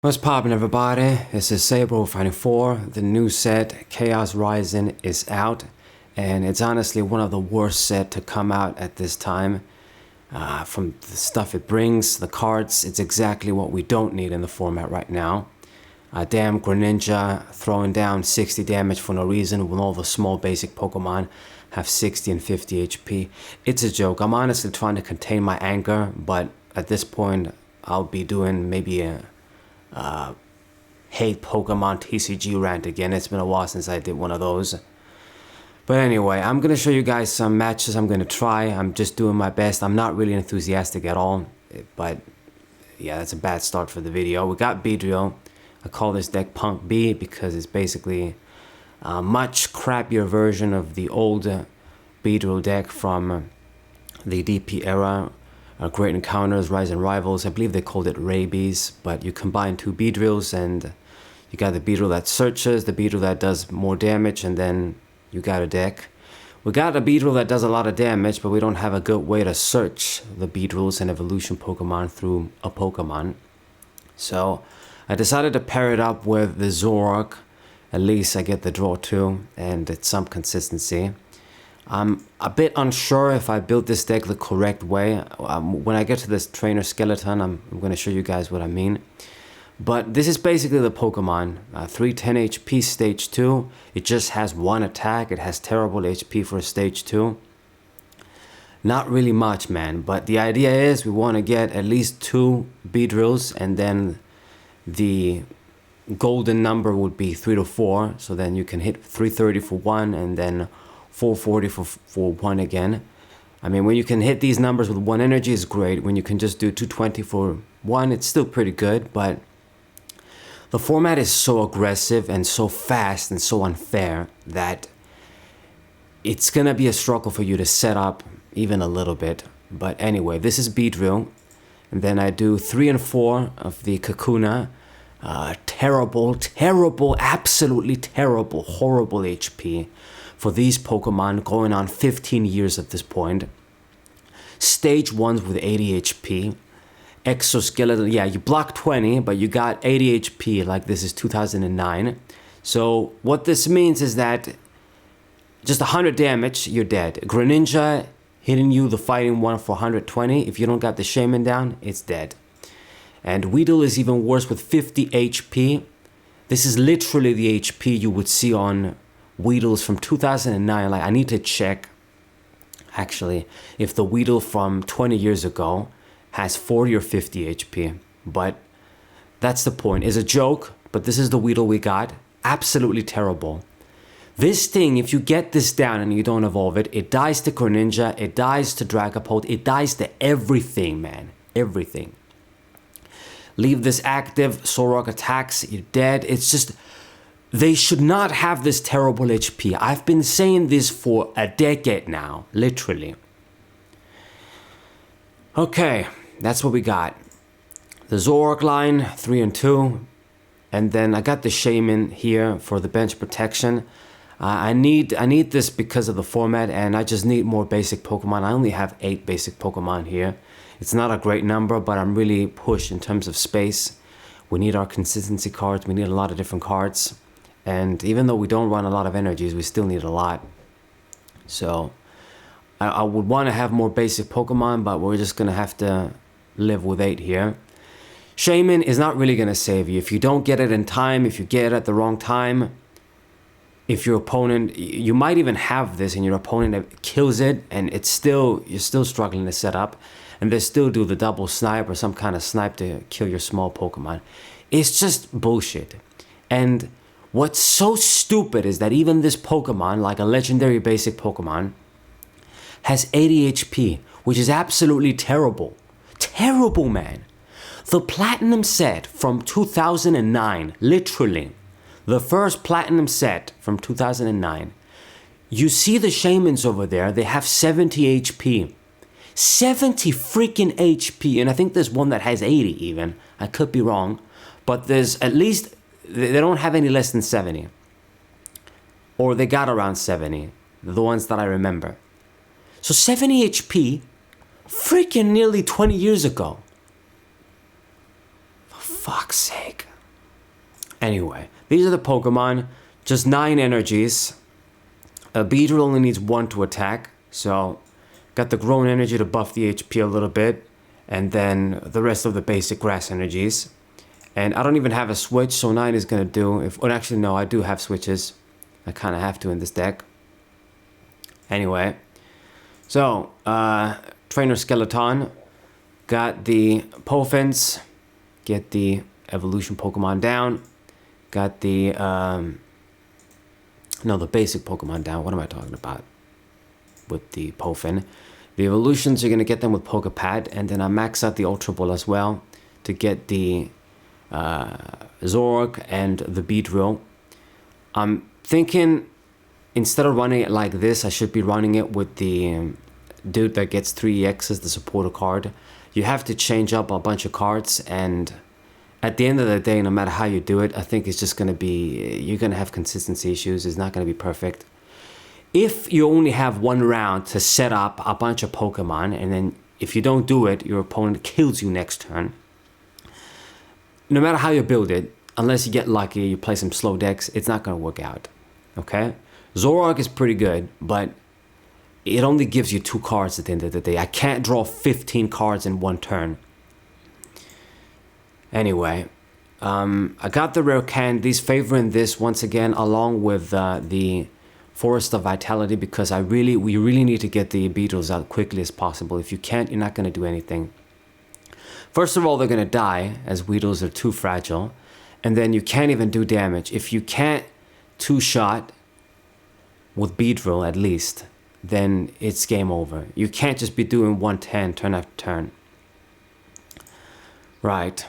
What's poppin', everybody? This is Saber594. The new set, Chaos Rising, is out, and it's honestly one of the worst set to come out at this time. From the stuff it brings, the cards, it's exactly what we don't need in the format right now. Damn Greninja throwing down 60 damage for no reason when all the small basic Pokemon have 60 and 50 HP. It's a joke. I'm honestly trying to contain my anger, but at this point, I'll be doing maybe a hate Pokemon TCG rant again. It's been a while since I did one of those. But anyway, I'm going to show you guys some matches I'm going to try. I'm just doing my best. I'm not really enthusiastic at all. But yeah, that's a bad start for the video. We got Beedrill. I call this deck Punk B because it's basically a much crappier version of the old Beedrill deck from the DP era. Great Encounters, Rising Rivals. I believe they called it Rabies, but you combine two Beedrills and you got the Beedrill that searches, the Beedrill that does more damage, and then you got a deck. We got a Beedrill that does a lot of damage, but we don't have a good way to search the Beedrills and evolution Pokemon through a Pokemon. So I decided to pair it up with the Zoroark. At least I get the draw too, and it's some consistency. I'm a bit unsure if I built this deck the correct way. When I get to this trainer skeleton, I'm going to show you guys what I mean. But this is basically the Pokemon. 310 HP stage 2. It just has one attack. It has terrible HP for stage 2. Not really much, man. But the idea is we want to get at least 2 Beedrills, and then the golden number would be 3 to 4. So then you can hit 330 for 1 and then 440 for 1 again. I mean, when you can hit these numbers with 1 energy, is great. When you can just do 220 for 1, it's still pretty good. But the format is so aggressive and so fast and so unfair that it's gonna be a struggle for you to set up even a little bit. But anyway, this is Beedrill, and then I do 3 and 4 of the Kakuna. Terrible, absolutely terrible, horrible HP for these Pokemon going on 15 years at this point. Stage 1s with 80 HP. Exoskeleton, yeah, you block 20, but you got 80 HP, like this is 2009. So what this means is that just 100 damage, you're dead. Greninja hitting you the fighting one for 120. If you don't got the Shaman down, it's dead. And Weedle is even worse with 50 HP. This is literally the HP you would see on Weedles from 2009. Like, I need to check, actually, if the Weedle from 20 years ago has 40 or 50 HP. But that's the point. It's a joke, but this is the Weedle we got. Absolutely terrible. This thing, if you get this down and you don't evolve it, it dies to Greninja, it dies to Dragapult, it dies to everything, man. Everything. Leave this active, Zoroark attacks, you're dead. It's just, they should not have this terrible HP. I've been saying this for a decade now, literally. Okay, that's what we got. The Zoroark line, 3 and 2. And then I got the Shaman here for the bench protection. I need this because of the format, and I just need more basic Pokemon. I only have 8 basic Pokemon here. It's not a great number, but I'm really pushed in terms of space. We need our consistency cards. We need a lot of different cards. And even though we don't run a lot of energies, we still need a lot. So I would want to have more basic Pokemon, but we're just going to have to live with 8 here. Shaman is not really going to save you. If you don't get it in time, if you get it at the wrong time, if your opponent, you might even have this and your opponent kills it and it's still, you're still struggling to set up, and they still do the double snipe or some kind of snipe to kill your small Pokemon. It's just bullshit. And what's so stupid is that even this Pokemon, like a legendary basic Pokemon, has 80 HP, which is absolutely terrible. Terrible, man. The Platinum set from 2009, literally, the first Platinum set from 2009, you see the Shamans over there, they have 70 HP. 70 freaking HP, and I think there's one that has 80 even. I could be wrong, but there's at least, they don't have any less than 70. Or they got around 70, the ones that I remember. So 70 HP, freaking nearly 20 years ago. For fuck's sake. Anyway, these are the Pokemon. Just 9 energies. Beedrill only needs 1 to attack. So, got the grown energy to buff the HP a little bit. And then the rest of the basic grass energies. And I don't even have a switch, so 9 is going to do. Well, actually, no, I do have switches. I kind of have to in this deck. Anyway. So, Trainer Skeleton. Got the Pofins. Get the evolution Pokemon down. Got the, the basic Pokemon down. What am I talking about? With the Pofin. The evolutions, you're going to get them with Pokepad. And then I max out the Ultra Ball as well to get the Zoroark and the Beedrill. I'm thinking instead of running it like this, I should be running it with the dude that gets 3 EXs, the supporter card. You have to change up a bunch of cards, and at the end of the day, no matter how you do it, I think it's just going to be, you're going to have consistency issues. It's not going to be perfect. If you only have 1 round to set up a bunch of Pokemon, and then if you don't do it, your opponent kills you next turn. No matter how you build it, unless you get lucky, you play some slow decks, it's not going to work out. Okay? Zoroark is pretty good, but it only gives you 2 cards at the end of the day. I can't draw 15 cards in 1 turn. Anyway, I got the rare candies, favoring this once again along with the Forest of Vitality, because we really need to get the Beedrills out quickly as possible. If you can't, you're not going to do anything. First of all, they're going to die, as Weedles are too fragile, and then you can't even do damage. If you can't 2-shot with Beedrill at least, then it's game over. You can't just be doing 110 turn after turn. Right.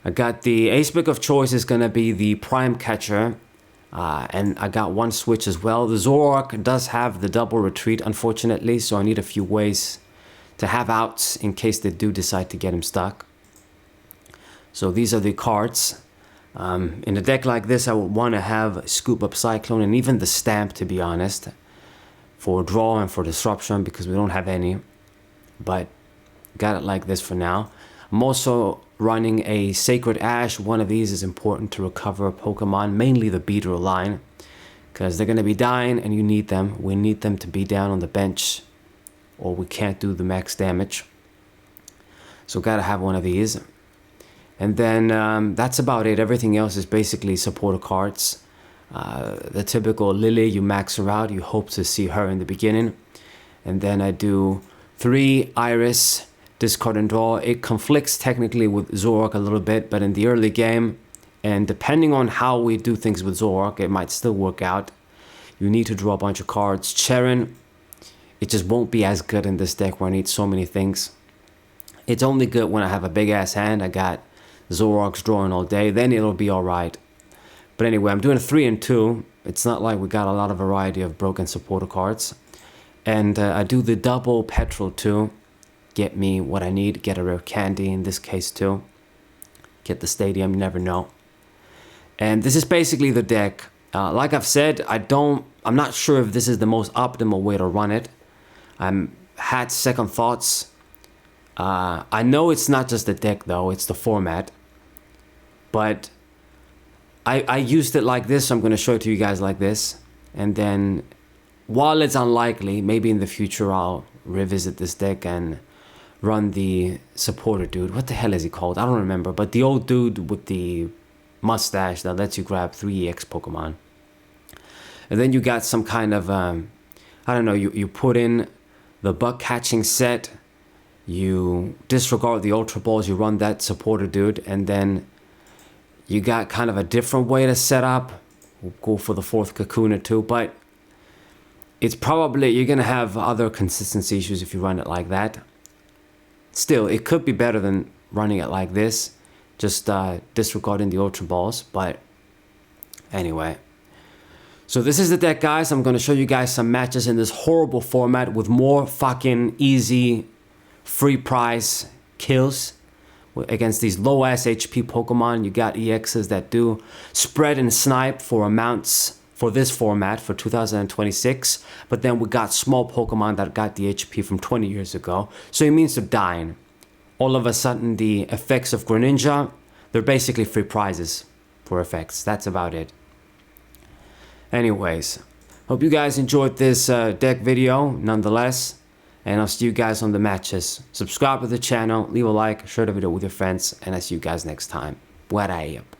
I got the ace pick of choice is going to be the Prime Catcher. And I got 1 switch as well. The Zoroark does have the double retreat, unfortunately, so I need a few ways to have outs in case they do decide to get him stuck. So these are the cards. In a deck like this, I would want to have Scoop Up Cyclone and even the Stamp, to be honest, for draw and for disruption, because we don't have any. But got it like this for now. I'm also running a Sacred Ash. One of these is important to recover a Pokemon, mainly the Beedrill line, because they're going to be dying and you need them. We need them to be down on the bench, or we can't do the max damage. So gotta have one of these. And then that's about it. Everything else is basically supporter cards. The typical Lily, you max her out. You hope to see her in the beginning. And then I do 3 Iris, discard and draw. It conflicts technically with Zoroark a little bit, but in the early game, and depending on how we do things with Zoroark, it might still work out. You need to draw a bunch of cards. Charon, it just won't be as good in this deck where I need so many things. It's only good when I have a big ass hand. I got Zoroark's drawing all day, then it'll be alright. But anyway, I'm doing 3 and 2. It's not like we got a lot of variety of broken supporter cards. And I do the double petrol too. Get me what I need, get a rare candy in this case too. Get the stadium, you never know. And this is basically the deck. Like I've said, I'm not sure if this is the most optimal way to run it. I had second thoughts. I know it's not just the deck though, it's the format. But I used it like this, so I'm going to show it to you guys like this. And then, while it's unlikely, maybe in the future I'll revisit this deck and run the supporter dude. What the hell is he called? I don't remember. But the old dude with the mustache that lets you grab 3 EX Pokemon. And then you got some kind of, I don't know, you put in the bug catching set. You disregard the Ultra Balls. You run that supporter dude. And then you got kind of a different way to set up. We'll go for the 4th Kakuna too. But it's probably, you're going to have other consistency issues if you run it like that. Still, it could be better than running it like this, just disregarding the Ultra Balls, but anyway. So this is the deck, guys. I'm going to show you guys some matches in this horrible format with more fucking easy, free prize kills against these low-ass HP Pokemon. You got EXs that do spread and snipe for amounts for this format for 2026, but then we got small Pokemon that got the HP from 20 years ago, so it means they're dying. All of a sudden, the effects of Greninja, they're basically free prizes for effects. That's about it. Anyways, hope you guys enjoyed this deck video nonetheless, and I'll see you guys on the matches. Subscribe to the channel, leave a like, share the video with your friends, and I'll see you guys next time. What up?